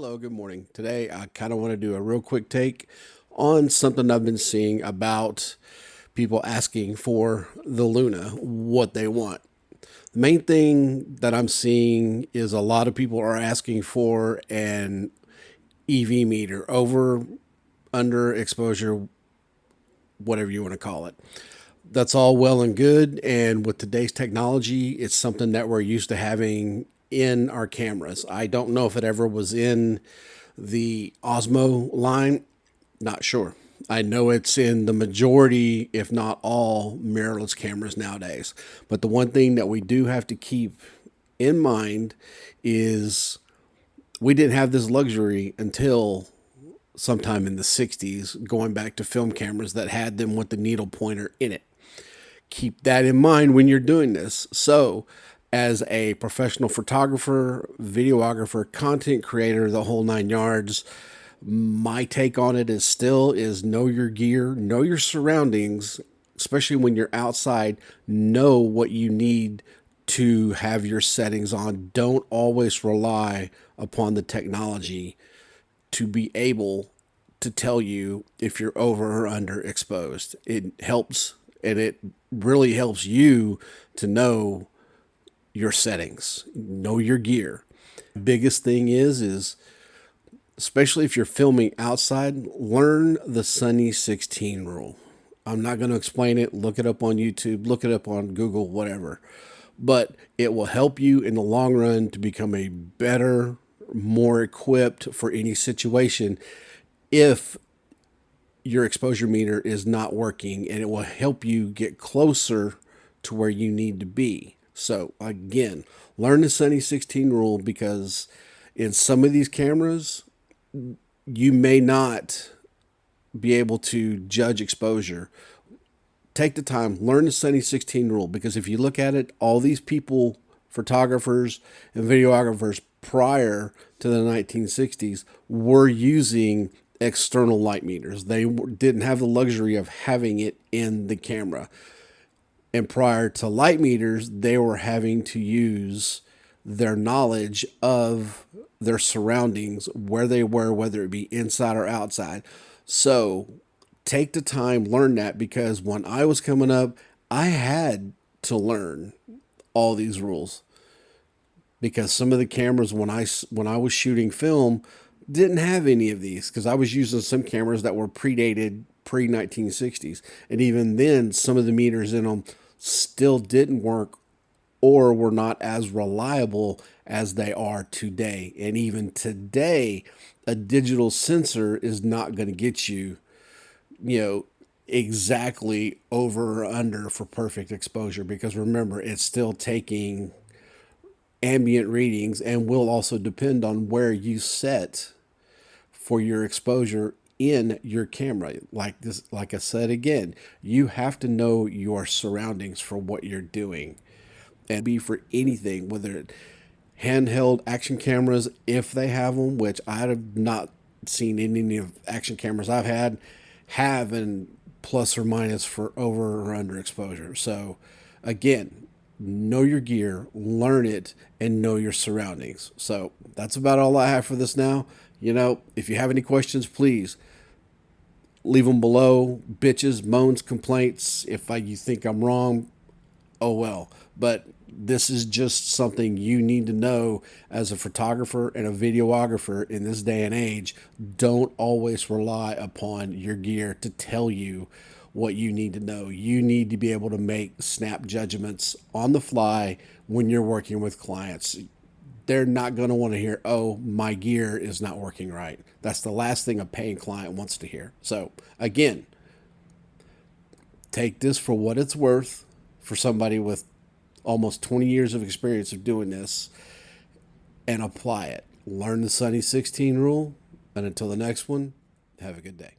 Hello, good morning. Today, I kind of want to do a real quick take on something I've been seeing about people asking for the Luna, what they want. The main thing that I'm seeing is a lot of people are asking for an EV meter, over, under exposure, whatever you want to call it. That's all well and good. And with today's technology, it's something that we're used to having in our cameras. I don't know if it ever was in the Osmo line. Not sure. I know it's in the majority, if not all, mirrorless cameras nowadays. But the one thing that we do have to keep in mind is we didn't have this luxury until sometime in the 60s, going back to film cameras that had them with the needle pointer in it. Keep that in mind when you're doing this. So, as a professional photographer, videographer, content creator, the whole nine yards, my take on it is still is know your gear, know your surroundings, especially when you're outside, know what you need to have your settings on. Don't always rely upon the technology to be able to tell you if you're over or under exposed. It helps, and it really helps you to know your settings, know your gear. Biggest thing is especially if you're filming outside, learn the Sunny 16 rule. I'm not going to explain it. Look it up on YouTube, look it up on Google, whatever. But it will help you in the long run to become a better, more equipped for any situation if your exposure meter is not working, and it will help you get closer to where you need to be. So again, learn the Sunny 16 rule, because in some of these cameras, you may not be able to judge exposure. Take the time, learn the Sunny 16 rule, because if you look at it, all these people, photographers and videographers prior to the 1960s, were using external light meters. They didn't have the luxury of having it in the camera. And prior to light meters, they were having to use their knowledge of their surroundings, where they were, whether it be inside or outside. So take the time, learn that, because when I was coming up, I had to learn all these rules, because some of the cameras when I was shooting film didn't have any of these, because I was using some cameras that were predated pre-1960s, and even then some of the meters in them still didn't work or were not as reliable as they are today. And even today, a digital sensor is not going to get you, exactly over or under for perfect exposure, because remember, it's still taking ambient readings and will also depend on where you set for your exposure in your camera. Like I said again, you have to know your surroundings for what you're doing, and be for anything, whether it handheld action cameras, if they have them, which I have not seen any of action cameras I've had have an plus or minus for over or under exposure. So again, know your gear, learn it, and know your surroundings. So that's about all I have for this now. If you have any questions, please leave them below. Bitches, moans, complaints. If you think I'm wrong, oh well. But this is just something you need to know as a photographer and a videographer in this day and age. Don't always rely upon your gear to tell you what you need to know. You need to be able to make snap judgments on the fly when you're working with clients. They're not going to want to hear, oh, my gear is not working right. That's the last thing a paying client wants to hear. So again, take this for what it's worth for somebody with almost 20 years of experience of doing this, and apply it. Learn the Sunny 16 rule. And until the next one, have a good day.